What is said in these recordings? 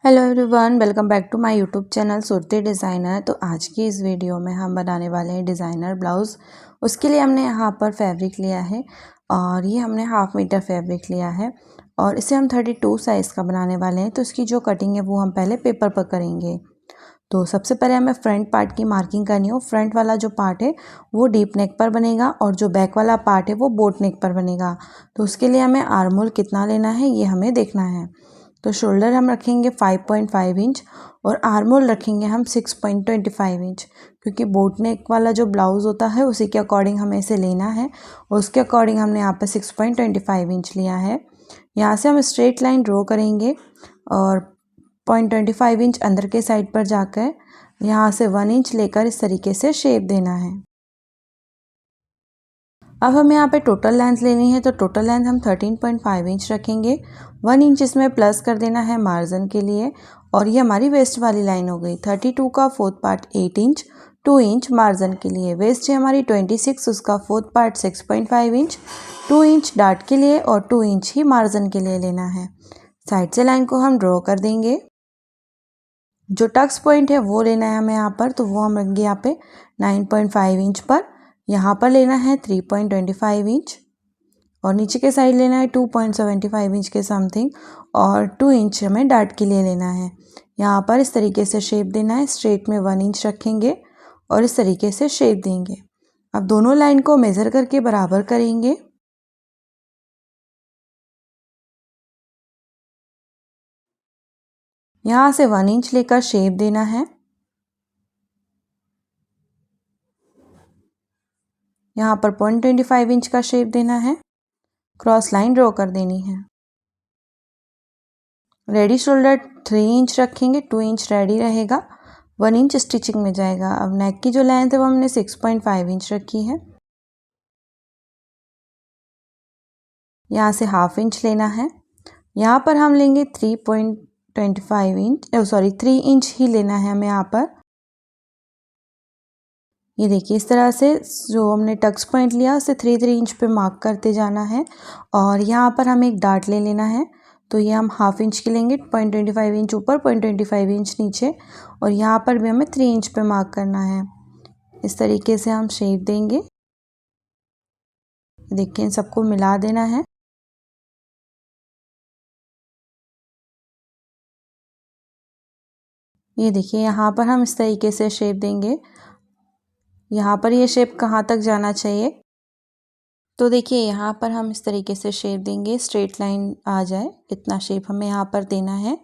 Hello everyone, welcome back to my YouTube channel Surti designer. तो आज की इस वीडियो में हम बनाने वाले हैं डिज़ाइनर ब्लाउज़। उसके लिए हमने यहाँ पर फैब्रिक लिया है और ये हमने हाफ मीटर फैब्रिक लिया है और इसे हम 32 साइज़ का बनाने वाले हैं। तो इसकी जो कटिंग है वो हम पहले पेपर पर करेंगे। तो सबसे पहले हमें फ्रंट पार्ट की मार्किंग करनी हो। फ्रंट वाला जो पार्ट है वो डीप नेक पर बनेगा और जो बैक वाला पार्ट है वो बोट नेक पर बनेगा। तो उसके लिए हमें आर्म होल कितना लेना है ये हमें देखना है। तो शोल्डर हम रखेंगे 5.5 इंच और आर्म होल रखेंगे हम 6.25 इंच, क्योंकि बोट नेक वाला जो ब्लाउज़ होता है उसी के अकॉर्डिंग हमें इसे लेना है और उसके अकॉर्डिंग हमने यहाँ पर 6.25 इंच लिया है। यहाँ से हम स्ट्रेट लाइन ड्रॉ करेंगे और 0.25 इंच अंदर के साइड पर जाकर यहाँ से 1 इंच लेकर इस तरीके से शेप देना है। अब हमें यहाँ पे टोटल लेंथ लेनी है, तो टोटल लेंथ हम 13.5 इंच रखेंगे। 1 इंच इसमें प्लस कर देना है मार्जिन के लिए और ये हमारी वेस्ट वाली लाइन हो गई। 32 का fourth part 8 inch, 2 inch margin के लिए। वेस्ट है हमारी 26, उसका fourth part 6.5 inch, 2 inch dart के लिए और 2 इंच ही मार्जिन के लिए लेना है। साइड से लाइन को हम ड्रॉ कर देंगे। जो टक्स पॉइंट है वो लेना है हमें यहाँ पर, तो वो हम रखेंगे यहाँ पे 9.5 इंच पर। यहाँ पर लेना है 3.25 इंच और नीचे के साइड लेना है 2.75 इंच के समथिंग और 2 इंच हमें डार्ट के लिए लेना है। यहाँ पर इस तरीके से शेप देना है। स्ट्रेट में 1 इंच रखेंगे और इस तरीके से शेप देंगे। अब दोनों लाइन को मेज़र करके बराबर करेंगे। यहाँ से 1 इंच लेकर शेप देना है। यहाँ पर 0.25 इंच का शेप देना है। क्रॉस लाइन ड्रॉ कर देनी है। रेडी शोल्डर 3 इंच रखेंगे, 2 इंच रेडी रहेगा, 1 इंच स्टिचिंग में जाएगा। अब नेक की जो लेंथ है वो हमने 6.5 इंच रखी है। यहाँ से हाफ इंच लेना है। यहाँ पर हम लेंगे 3.25 इंच, 3 इंच ही लेना है हमें यहाँ पर। ये देखिए इस तरह से जो हमने टक्स पॉइंट लिया उसे 3 इंच पे मार्क करते जाना है और यहाँ पर हमें एक डार्ट ले लेना है। तो ये हम हाफ इंच की लेंगे, 0.25 इंच ऊपर, 0.25 इंच नीचे और यहाँ पर भी हमें 3 इंच पे मार्क करना है। इस तरीके से हम शेप देंगे। देखिए इन सबको मिला देना है। ये देखिए यहाँ पर हम इस तरीके से शेप देंगे। यहाँ पर ये शेप कहाँ तक जाना चाहिए, तो देखिए यहाँ पर हम इस तरीके से शेप देंगे, स्ट्रेट लाइन आ जाए इतना शेप हमें यहाँ पर देना है।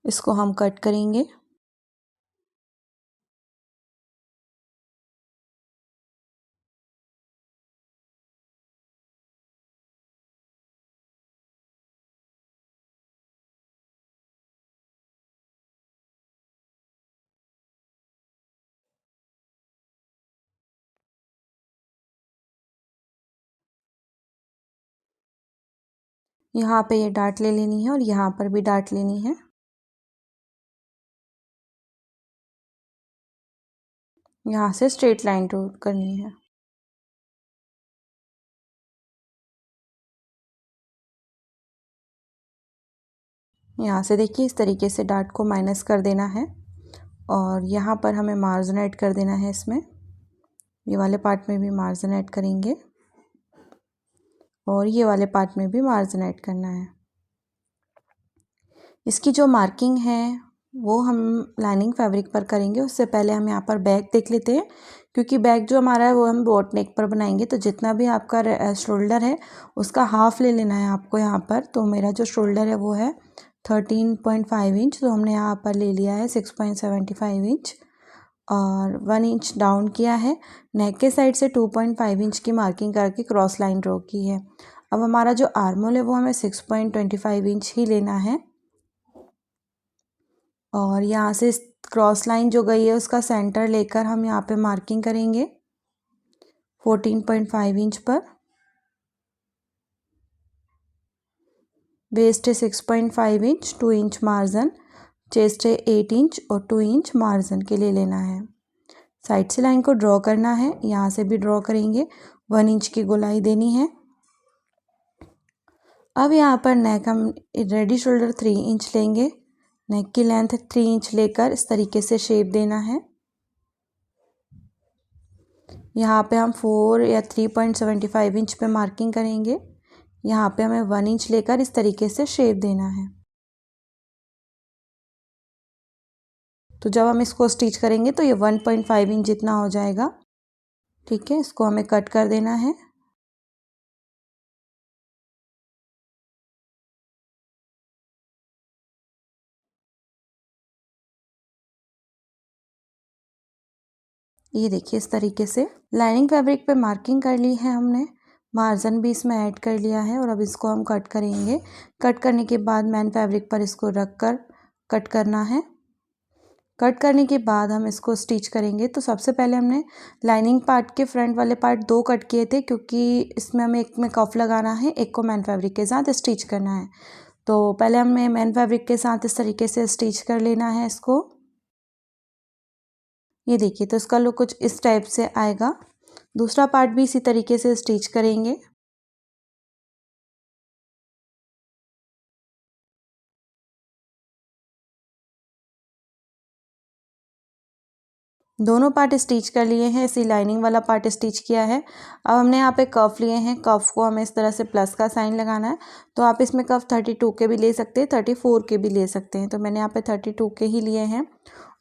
इसको हम कट करेंगे। यहाँ पे ये डार्ट ले लेनी है और यहाँ पर भी डार्ट लेनी है। यहाँ से स्ट्रेट लाइन ड्रॉ करनी है। यहाँ से देखिए इस तरीके से डार्ट को माइनस कर देना है और यहाँ पर हमें मार्जिन ऐड कर देना है। इसमें ये वाले पार्ट में भी मार्जिन ऐड करेंगे और ये वाले पार्ट में भी मार्जिन ऐड करना है। इसकी जो मार्किंग है वो हम लाइनिंग फैब्रिक पर करेंगे। उससे पहले हम यहाँ पर बैक देख लेते हैं, क्योंकि बैक जो हमारा है वो हम बोट नेक पर बनाएंगे। तो जितना भी आपका शोल्डर है उसका हाफ ले लेना है आपको यहाँ पर। तो मेरा जो शोल्डर है वो है 13.5 इंच, तो हमने यहाँ पर ले लिया है 6.75 इंच और 1 इंच डाउन किया है। नेक के साइड से 2.5 इंच की मार्किंग करके क्रॉस लाइन ड्रॉ की है। अब हमारा जो आर्म होल है वो हमें 6.25 इंच ही लेना है और यहाँ से क्रॉस लाइन जो गई है उसका सेंटर लेकर हम यहाँ पे मार्किंग करेंगे 14.5 इंच पर। वेस्ट है 6.5 इंच, 2 इंच मार्जिन, चेस्ट है 8 इंच और 2 इंच मार्जिन के लिए लेना है। साइड से लाइन को ड्रॉ करना है, यहाँ से भी ड्रॉ करेंगे, 1 इंच की गोलाई देनी है। अब यहाँ पर नेक हम रेडी शोल्डर 3 इंच लेंगे। नेक की लेंथ 3 इंच लेकर इस तरीके से शेप देना है। यहाँ पे हम 4 या 3.75 इंच पे मार्किंग करेंगे। यहाँ पे हमें 1 इंच लेकर इस तरीके से शेप देना है। तो जब हम इसको स्टिच करेंगे तो ये 1.5 इंच जितना हो जाएगा। ठीक है, इसको हमें कट कर देना है। ये देखिए इस तरीके से लाइनिंग फैब्रिक पे मार्किंग कर ली है हमने। मार्जिन भी इसमें ऐड कर लिया है और अब इसको हम कट करेंगे। कट करने के बाद मेन फैब्रिक पर इसको रख कर कट करना है। कट करने के बाद हम इसको स्टिच करेंगे। तो सबसे पहले हमने लाइनिंग पार्ट के फ्रंट वाले पार्ट 2 कट किए थे, क्योंकि इसमें हमें एक में कफ लगाना है, एक को मेन फैब्रिक के साथ स्टिच करना है। तो पहले हमें मेन फैब्रिक के साथ इस तरीके से स्टिच कर लेना है इसको। ये देखिए, तो इसका लुक कुछ इस टाइप से आएगा। दूसरा पार्ट भी इसी तरीके से स्टिच करेंगे। दोनों पार्ट स्टिच कर लिए हैं, इसी लाइनिंग वाला पार्ट स्टिच किया है। अब हमने यहाँ पे कफ लिए हैं। कफ को हमें इस तरह से प्लस का साइन लगाना है। तो आप इसमें कफ 32 के भी ले सकते हैं, 34 के भी ले सकते हैं। तो मैंने यहाँ पे 32 के ही लिए हैं।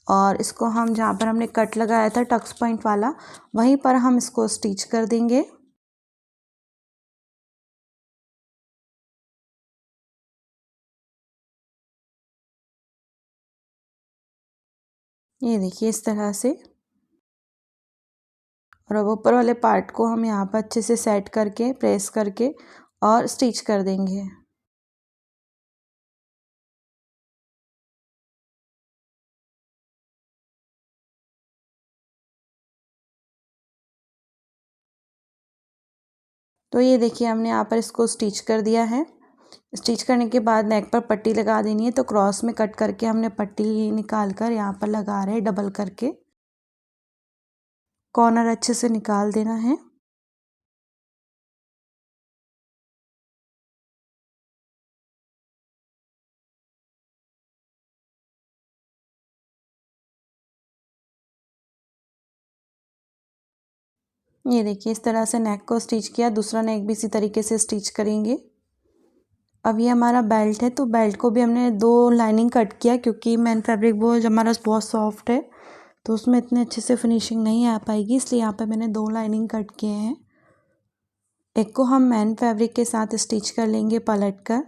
और इसको हम जहाँ पर हमने कट लगाया था टक्स पॉइंट वाला, वहीं पर हम इसको स्टिच कर देंगे। ये देखिए इस तरह से। और अब ऊपर वाले पार्ट को हम यहाँ पर अच्छे से सेट करके प्रेस करके और स्टिच कर देंगे। तो ये देखिए हमने यहाँ पर इसको स्टिच कर दिया है। स्टिच करने के बाद नेक पर पट्टी लगा देनी है। तो क्रॉस में कट करके हमने पट्टी निकाल कर यहाँ पर लगा रहे हैं डबल करके। कॉर्नर अच्छे से निकाल देना है। ये देखिए इस तरह से नेक को स्टिच किया। दूसरा नेक भी इसी तरीके से स्टिच करेंगे। अब ये हमारा बेल्ट है, तो बेल्ट को भी हमने 2 लाइनिंग कट किया, क्योंकि मैन फैब्रिक वो हमारा बहुत सॉफ्ट है, तो उसमें इतने अच्छे से फिनिशिंग नहीं आ पाएगी, इसलिए यहाँ पे मैंने 2 लाइनिंग कट किए हैं। एक को हम मैन फैब्रिक के साथ स्टिच कर लेंगे पलट कर।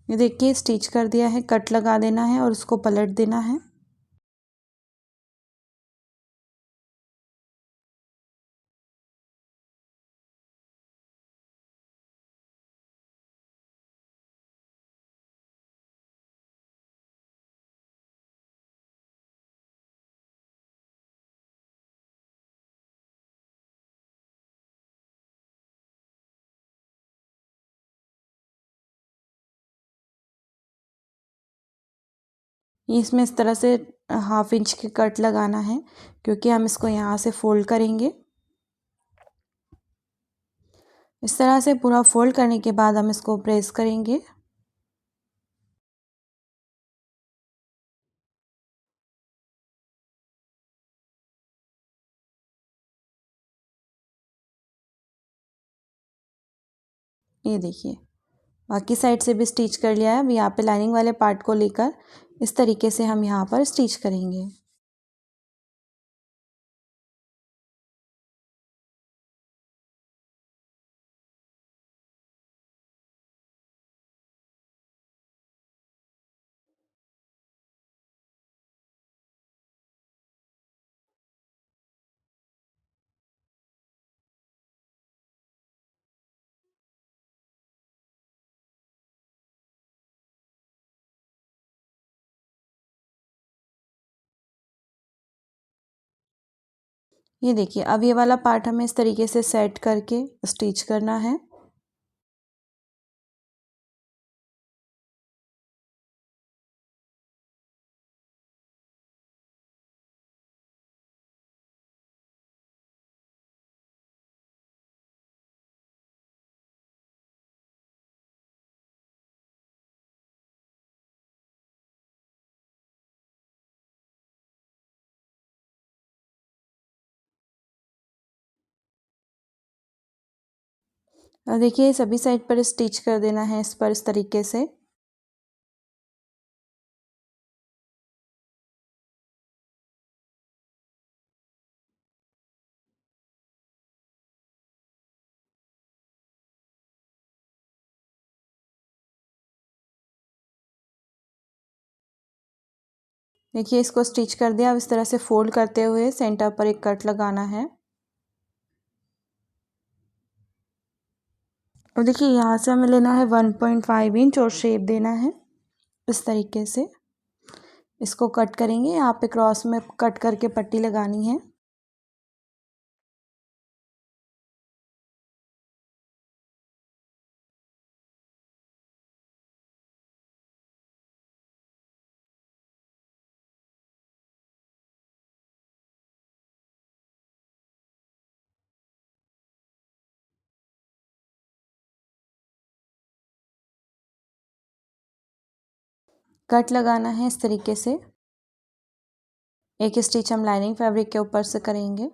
ये देखिए स्टिच कर दिया है, कट लगा देना है और उसको पलट देना है। ये इसमें इस तरह से 1/2 इंच की कट लगाना है, क्योंकि हम इसको यहाँ से फोल्ड करेंगे। इस तरह से पूरा फोल्ड करने के बाद हम इसको प्रेस करेंगे। ये देखिए बाकी साइड से भी स्टिच कर लिया है। अब यहाँ पे लाइनिंग वाले पार्ट को लेकर इस तरीके से हम यहाँ पर स्टिच करेंगे। ये देखिए अब ये वाला पार्ट हमें इस तरीके से सेट करके स्टिच करना है। और देखिए सभी साइड पर स्टिच कर देना है इस पर इस तरीके से। देखिए इसको स्टिच कर दिया। अब इस तरह से फोल्ड करते हुए सेंटर पर एक कट लगाना है। और देखिए यहाँ से हमें लेना है 1.5 इंच और शेप देना है इस तरीके से। इसको कट करेंगे, यहाँ पे क्रॉस में कट करके पट्टी लगानी है। कट लगाना है इस तरीके से। एक स्टिच हम लाइनिंग फैब्रिक के ऊपर से करेंगे।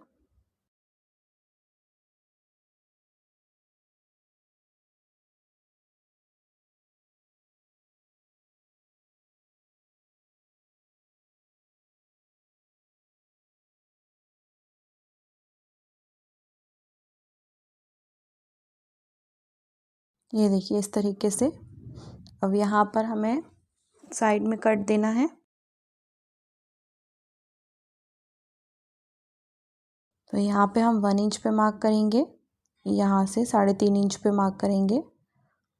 ये देखिए इस तरीके से। अब यहाँ पर हमें साइड में कट देना है। तो यहाँ पे हम 1 इंच पे मार्क करेंगे, यहाँ से 3.5 इंच पे मार्क करेंगे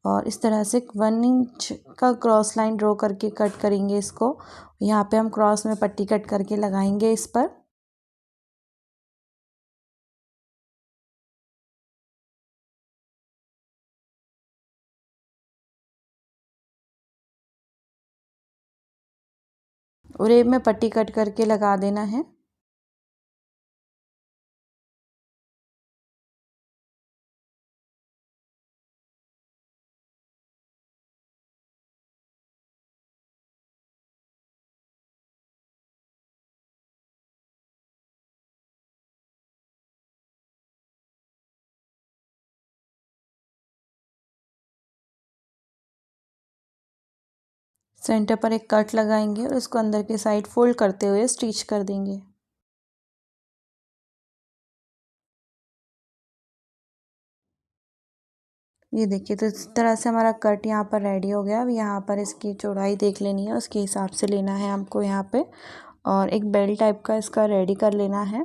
और इस तरह से 1 इंच का क्रॉस लाइन ड्रॉ करके कट करेंगे इसको। यहाँ पे हम क्रॉस में पट्टी कट करके लगाएंगे इस पर। उरेब में पट्टी कट करके लगा देना है। सेंटर पर एक कट लगाएंगे और इसको अंदर की साइड फोल्ड करते हुए स्टिच कर देंगे। ये देखिए तो इस तरह से हमारा कट यहाँ पर रेडी हो गया। अब यहाँ पर इसकी चौड़ाई देख लेनी है, उसके हिसाब से लेना है हमको यहाँ पे। और एक बेल्ट टाइप का इसका रेडी कर लेना है।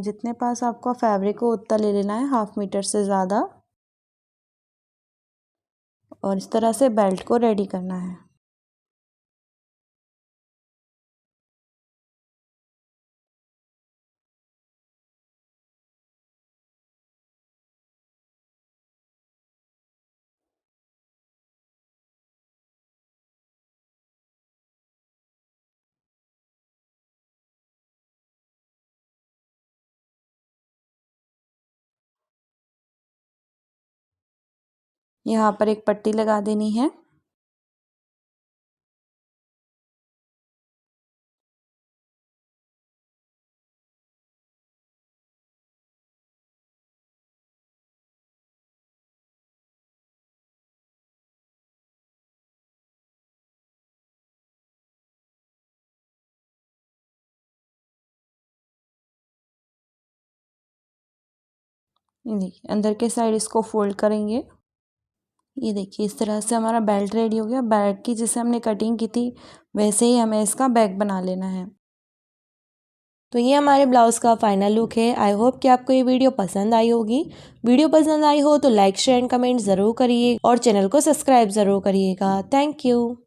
जितने पास आपका फैब्रिक हो उतना ले लेना है, 1/2 मीटर से ज़्यादा। और इस तरह से बेल्ट को रेडी करना है। यहाँ पर एक पट्टी लगा देनी है। ये देखिए अंदर के साइड इसको फोल्ड करेंगे। ये देखिए इस तरह से हमारा बेल्ट रेडी हो गया। बैक की जैसे हमने कटिंग की थी वैसे ही हमें इसका बैक बना लेना है। तो ये हमारे ब्लाउज़ का फाइनल लुक है। आई होप कि आपको ये वीडियो पसंद आई होगी। वीडियो पसंद आई हो तो लाइक शेयर एंड कमेंट ज़रूर करिए और चैनल को सब्सक्राइब ज़रूर करिएगा। Thank you.